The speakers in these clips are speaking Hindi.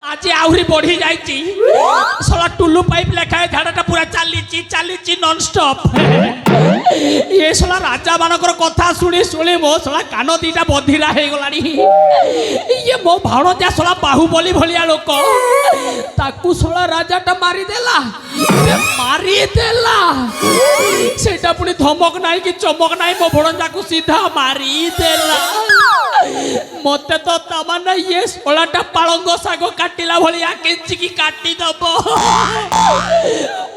आज आहरी बढ़ी जाला टुलू पाइप लेखाए झाड़ाटा पूरा चली चली नॉन स्टॉप ये सला राजा मानकर कथा शुणी शुणी मो सला कान दीटा बधिरा हो गला ये मो भाणजा सला बाहुबली भलिया लोक ताकू सला राजाटा मारिदेला सेटा पुणी धमक नाई कि चमक नाई मो भणजा को सीधा मारिदेला मते तो तमन्ना ये सोलाटा पालंग साग काटिला भलिया केंचिकी काटी दब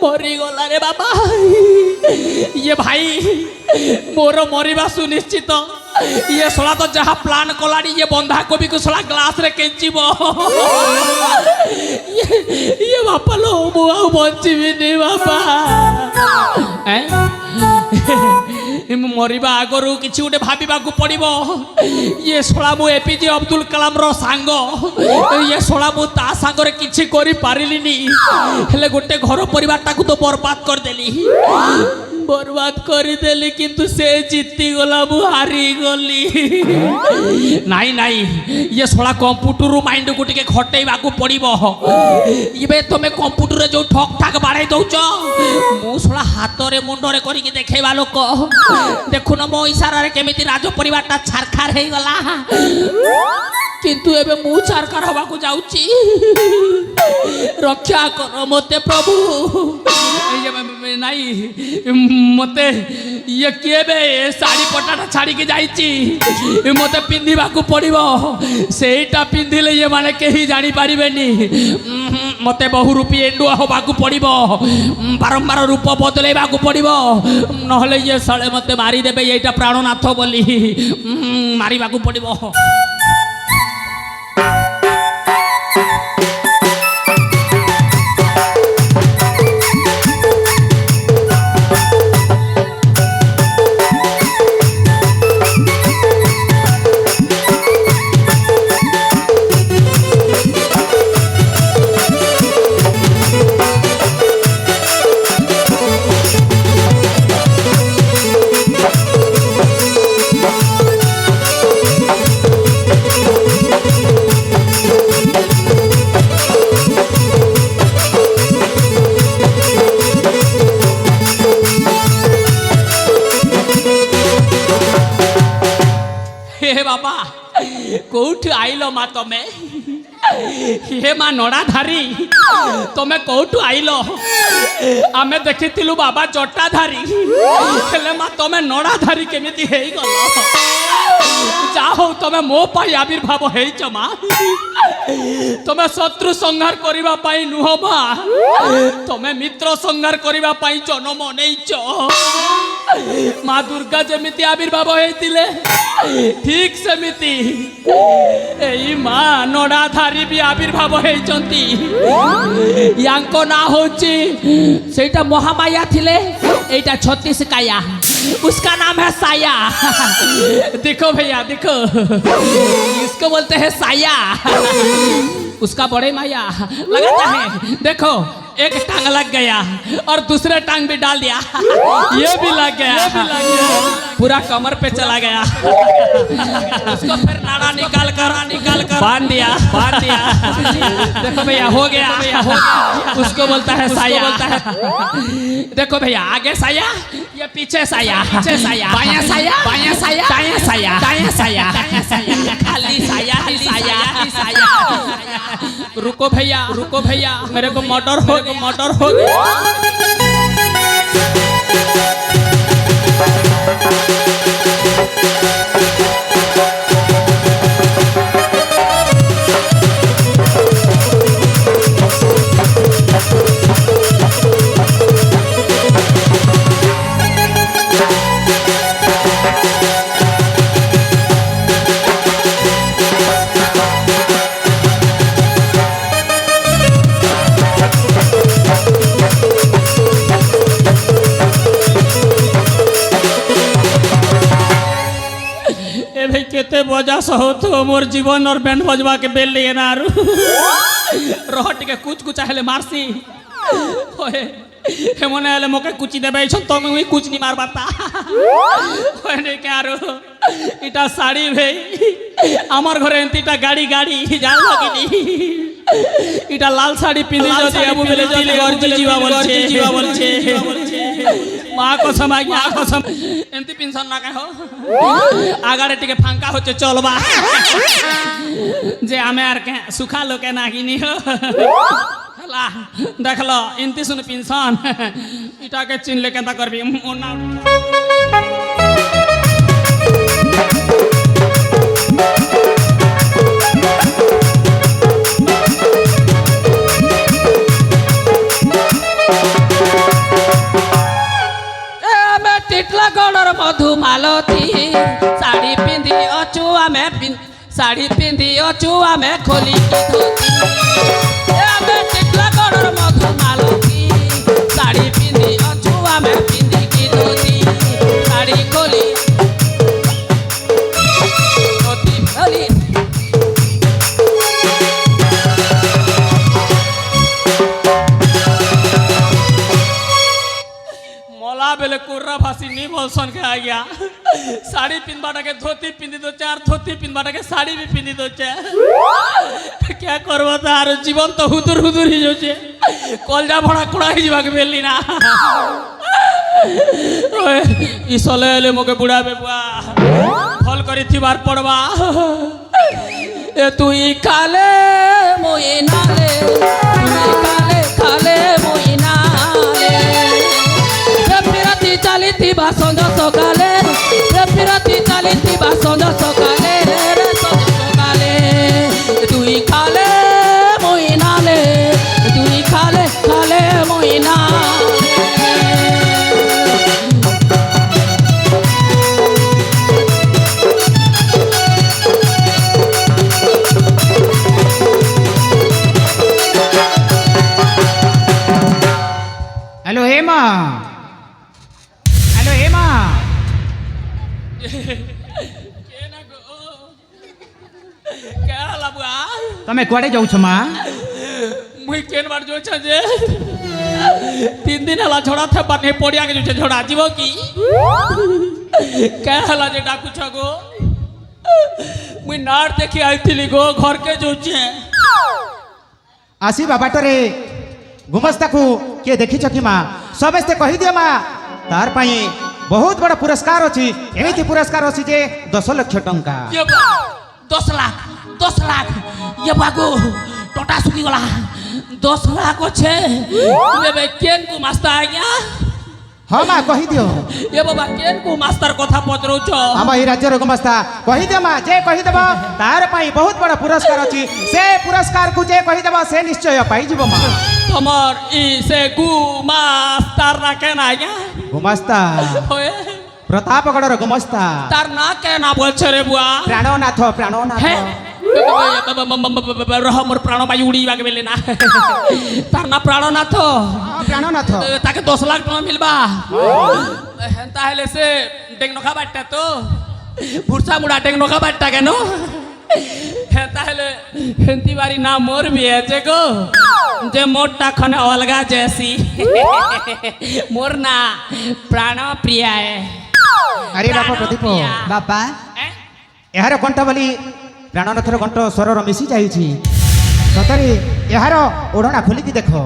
मरी गला रे बाबा ये भाई मोर मरिबा सुनिश्चित ये सोला तो जहाँ प्लान कलानी ये बंधा कोबी को सोला ग्लास रे केंचिब ये बापा लो मुआ बंचिबी नहीं बापा मरिबा आगरू किछि गोटे भाबिबा को पड़िबो ये सोला मु एपीजे अब्दुल कलाम रो सांग ये सोला मु ता सांग रे किछि करि पारिलिनी हेले गोटे घर परिवार टाकू तो बर्बाद कर देली बर्बाद करदेली किंतु से जीती गला मु हारी गली नाई नाई ये सोला कंप्यूटर माइंड को टिके खटेइबा को पड़िबो इबे तमे कंप्यूटर जो ठक ठाक बाड़ाई दउच मु सोला हाथ रे मुंड रे करी के देखेबा लोक देखुन मो इशारा रे केमिति राज परिवारटा छारखार हे गला किंतु एबे मु छारखार होबा को जाउची रक्षा कर मते प्रभु नाई मते ये केबे साड़ी पटाटा छाड़ी के जाइची मते पिंधिबा को पड़िबो सेटा पिंधिले ये माने केही जानि पारिबेनी मते बहु रूपी एंडुआ होबा को पड़िबो बारंबार रूप बदलेबा को पड़िबो नहले ये साले मते मारी देबे एटा प्राणनाथ बोली मारिबा को पड़िबो बाबा कौठ आइल मा तमे हे मा नड़ाधारी तमे कौठ आइल आमे देखिथिलु बाबा जटाधारी हेले मा तमे नड़ाधारी केमिति हेई गल जा हो तमे मो पाई आविर्भाव हेइच मा तमे शत्रु संहार करिबा पाई नुह मा तमे मित्र संहार करिबा पाई जन्म नेइच माँ दुर्गा जमिति आविर्भाव होइतिले ठीक सेमिति एई माँ नड़ाधारी भी आविर्भाव होइचंती यांको ना होची सेटा महामाया थिले एटा 36 काया उसका नाम है साया देखो भैया देखो इसको बोलते हैं साया उसका बड़े माया लगाता है देखो एक टांग लग गया और दूसरे टांग भी डाल दिया ये भी लग गया पूरा कमर पे चला गया उसको फिर नाड़ा निकाल कर बांध दिया देखो भैया हो गया उसको बोलता है साया देखो भैया आगे साया ये पीछे साया बायां साया दायां साया खाली साया रुको भैया मेरे को मोटर हो गया केते बजा सहो तो मोर जीवन और बैंड बजवा के बेल लिए ना रहट के कुछ हेले मारसी होए हेमने हेले मोके कुची देबे छ तो मैं कुछ नहीं मार पाता होने के आरो इटा साड़ी भई আমার ঘরে এন্তিটা গাড়ি জাল লাগিনি এটা লাল শাড়ি পিঁধি যদি এবু বেলে দিলে গর্জি জীবা বলছে মা কসম আজ্ঞা কসম এমতি পিনসন না কাহ আগাড়ে টিকে ফাঙ্কা হচ্ছে চলবা যে আমি আর কে সুখা লোকে না কিনি হলা দেখলো এমতি শুনে পিনসন এটাকে চিনলে কেনতা করবি ওর নাম টিটলাগড়র মধুমালতী শাড়ি পিঁধি অছু আমি শাড়ি পিঁধি অছু আমি খোলি ধোতি আমি টিটলাগড়র মধুমালতী শাড়ি পিঁধি অছু আমি পিঁধি কি ধোতি শাড়ি খোলি ধোতি খোলি बेले कोर्रा भाषी नहीं बोलसन के आ गया साड़ी पिनबाटा के धोती पिंदी दो चार धोती पिनबाटा के साड़ी भी पिंदी दो चार क्या करबो तार जीवन तो हुदुर हुदुर ही जोचे कलजा भड़ा कोड़ा ही जीवा के बेली ना ओए इसले ले मोके बुढ़ा बेबुआ फल करी थिबार पड़वा ए तू ई काले मोई नाले काले काले मोई नाले चालीती बा सन्ध्या सकाले फिरती चालीती बा सन्ध्या सकाले सन्ध्या सकाले तुई खाले मुई नाले तुई खाले खाले मुई नाले हेलो हेमा तमे कुआडे जाऊ छ मा मुई केन बार जो छ जे 3 दिन हला छोड़ा थे बने पोडिया के जो छ छोड़ा जीवो की क्या हला जे डाकू छ गो मुई नार देखि आइथिली गो घर के जो छ आसी बाबाटरे गुमस्ता को के देखि छ की मा सबस्ते कहि दिया मा तार पई बहुत बड़ा पुरस्कार अछि एमिति पुरस्कार अछि जे 10 लाख टंका ये 10 लाख ये बागो टोटा सुखी गला 10 लाख छे बे केन को मास्टर आ गया हां मा कहि दियो ये बाबा केन को मास्टर कथा पचरो छ हम ई राज्य रो मास्टर कहि दे मा जे कहि देबा तार पई बहुत बड़ा पुरस्कार अछि से पुरस्कार को जे कहि देबा से निश्चय पाई जीवो मा तमर ई से गु मास्टर ना के ना गया गुमस्ता ओए प्रतापगढ़ गुमस्ता तार ना के ना बोल छ रे बुआ प्राणनाथ रह मोर प्राण बायु उड़ी बाके बेले ना तार ना प्राणनाथ ताके 10 लाख टका मिलबा हेंता हेले से टेंगनोखा बाटता तो बुरसा मुड़ा टेंगनोखा बाटता केनो हेंता हेले हेंती बारी ना मोर भी है जे गो जे मोटा खने अलगा जैसी मोर ना प्राण प्रिय है अरे बापा प्रदीप बापा यार कंठ बोली प्राणनाथर कंठ स्वर मिसी जाइछि सतरे यार ओढ़ना खोली की देखो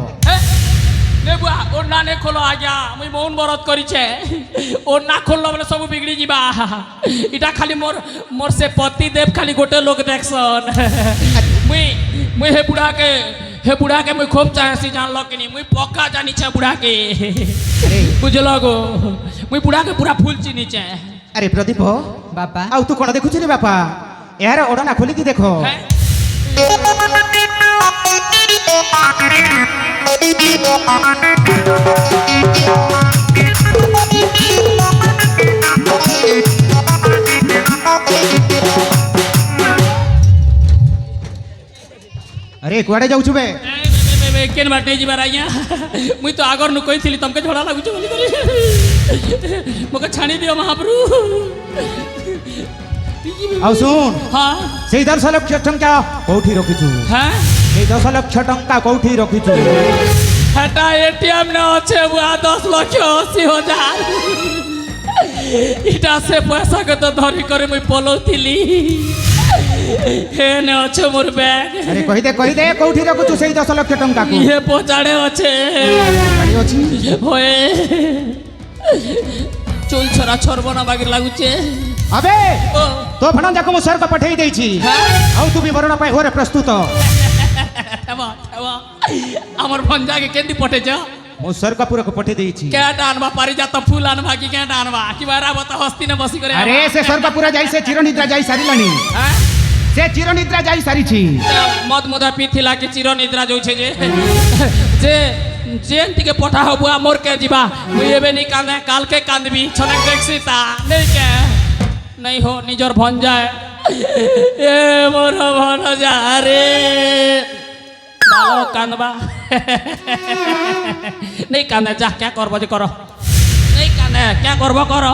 ने बुआ ओढ़ना ने खोलो आज्ञा मुई मौन व्रत करी छे ओढ़ना खोललो बोले सब बिगड़ी जीवा इटा खाली मोर मोर से पति देव खाली गोटे लोग देखसन मुई हे बुढ़ा के मुई खूब चाहसी जानलो कि नहीं मुई पक्का जानी छे बुढ़ा के बुझलो गो मुई बुढ़ा के पूरा फुल चिनी छे अरे प्रदीप बापा आउ तू कोन देखु छी रे बापा यार ओढ़ना खोली की देखो अरे कुआडे जाऊ छुबे केन बाटे जीवार आज्ञा मुई तो आगर नु कहिथिली तमके झोड़ा लागु छ बोली करी मोके छाणी दियो महाप्रभु आउ सुन हां से 10 लाख टंका कोठी रखिछु हां से 10 लाख टंका कोठी रखिछु हटा एटीएम न আছে बुआ 10 लाख 80 हजार इटा से पैसा के तो धरी करे मुई पलोथिली हे ने अच्छे मोर बैग আরে কহিদে কোউঠি রাখুছু সেই 10 লক্ষ টঙ্কা কু ये पोचाड़े अच्छे গাড়ি ଅଛି होए চুল ছড়া ছড়ব না বাগির লাগুছে আবে ও তো ভণজাকে মু স্বর্গ পঠাই দেইছি হ্যাঁ আউ তু বিবরণ পাই হোরে প্রস্তুত হেবা হেবা আমার ভঞ্জাকে কেন্দি পটেছ মু স্বর্গপুরকে পঠাই দেইছি কেটা আনবা পারিজাত ফুল আনবা কি কেটা আনবা কি বারা বত হস্তিনে বসি করে আরে সে স্বর্গপুর যাই সে চিরনিদ্রা যাই সারিলানি হ্যাঁ সে চিরনিদ্রা যাই সারিছি মদ মদা পিথিলা কি চির নিদ্রা যাচ্ছে যে जेन तिके पठा हबुआ मोर के जीवा मुई एबे नी कांदे काल के कांदबी छने देखसी ता नहीं के नहीं हो निजर भंजाए ए मोर भनजा रे बालो कांदबा नहीं कांदे जा क्या करबो जे करो नहीं कांदे क्या करबो करो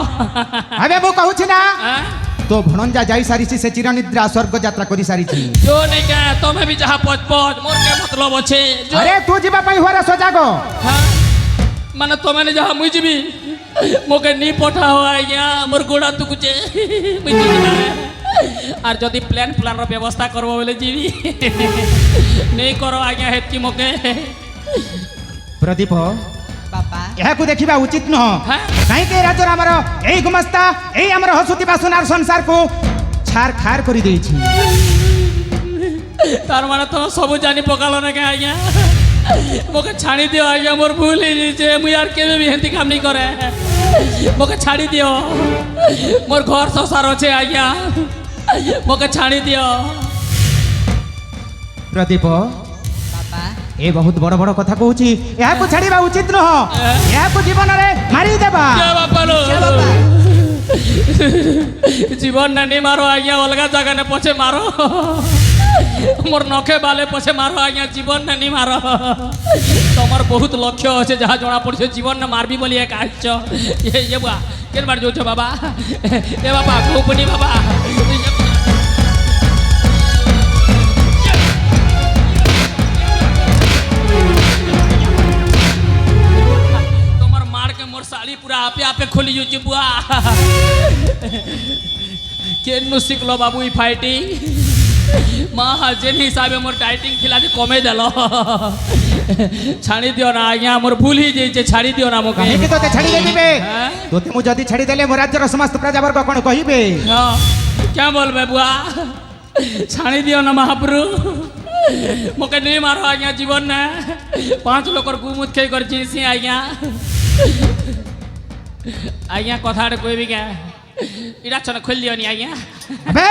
আবে মু কহুছি না हैं? তো ভণজা যাই সারিছি সে চিরনিদ্রা স্বর্গ যাত্রা করি সারিছি जो नहीं के तुम्हें भी जहाँ पच पच मोर के मतलब अच्छे जो আরে তু ଯିବା ପାଇଁ হোরে সজাগ हाँ माने तुम्हें ने जहाँ मुझ भी मोके नी पठा हो आज्ञा मोर गोड़ा तुकुचे मुझ और जदि प्लान रो व्यवस्था करबो बोले जीवी नहीं करो आज्ञा हेतकी मोके প্রদীপ বাবা এহাকু দেখিবা উচিত নহ হ্যাঁ? কাইকে রাজ্যর আমার এই গুমস্তা এই আমার হসুতিবা সোনার সংসারকু ছাড় খার করে দিয়েছি तार माने तो सब जानी पकालो ना के आज्ञा मोके छाड़ी दियो आज्ञा मोर भूल ही जे मुई यार केबे भी हेंती काम नहीं करे मोके छाड़ी दियो मोर घर संसार আছে आज्ञा मोके छाड़ी दियो প্রদীপ বাবা এ বহুত বড় বড় কথা কହୁছি এহাকু ছাড়িবা উচিত নহ এহাকু জীবନରେ মারি দেবা क्या बापा लो क्या बापा? जीवन नहीं मारो आज्ञा अलगा जगह ने पछे मारो मोर नखे बाले पछे मारो आज्ञा जीवन नहीं मारो तमर बहुत लक्ष्य अच्छे जहाँ जना पड़े जीवन ने मारबी बोली एक आछ ये बुआ केन बार जो बाबा ए बाबा खूबनी बाबा तमर मार के मोर साड़ी पूरा आपे आपे खोली जो बुआ केनु शिखलो बाबू ई फाइटिंग माँ जेन हिसाबे मोर डाइटिंग थिला जे कमे देलो छाड़ी दियो ना आज्ञा मोर भूल ही जे छाड़ी दियो ना मोके কাহিকি তোতে ছাড়ি দেবে हैं? তোতে মু যদি ছাড়ি দেলে মো রাজ্যর সমস্ত প্রজাবর্গ কোন কহিবে हाँ, क्या बोलबे बुआ छाड़ी दियो ना महाप्रभु मोके नहीं मारो आज्ञा जीवन ने 5 लोकर गुमुत खे कर जीसी आज्ञा आज्ञा कथाड़े कोई भी क्या इरा छन खोल दियो नी आज्ञा আবে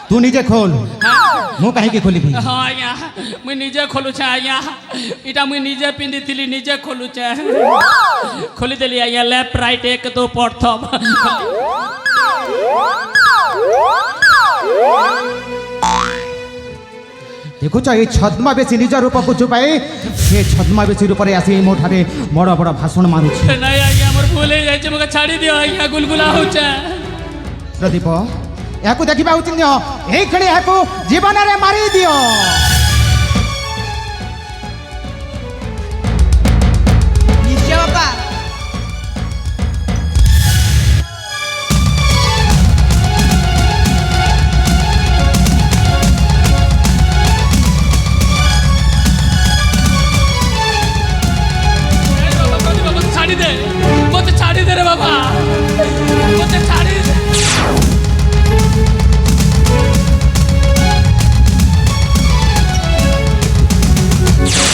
তু নিজে খোল हाँ মু কাহিকি খোলিবি हाँ आज्ञा मुई निजे खोलू छे आज्ञा इटा मुई निजे पिंदी थिली निजे खोलू छे खोली देली आज्ञा लेफ्ट राइट 1 2 प्रथम দেখুছ এই ছদ্মাবেশী নিজ রূপকু চুপাই সে ছদ্মাবেশী রূপরে আসি মোঠারে বড় বড় ভাষণ মারুছি नहीं आज्ञा मोर भूल ही जाइए मुझे छाड़ी दियो आज्ञा गुलगुला हो छे প্রদীপ এহাকু দেখিবা উচিত নহ এইখানে এহাকু জীবନରେ মারি দিও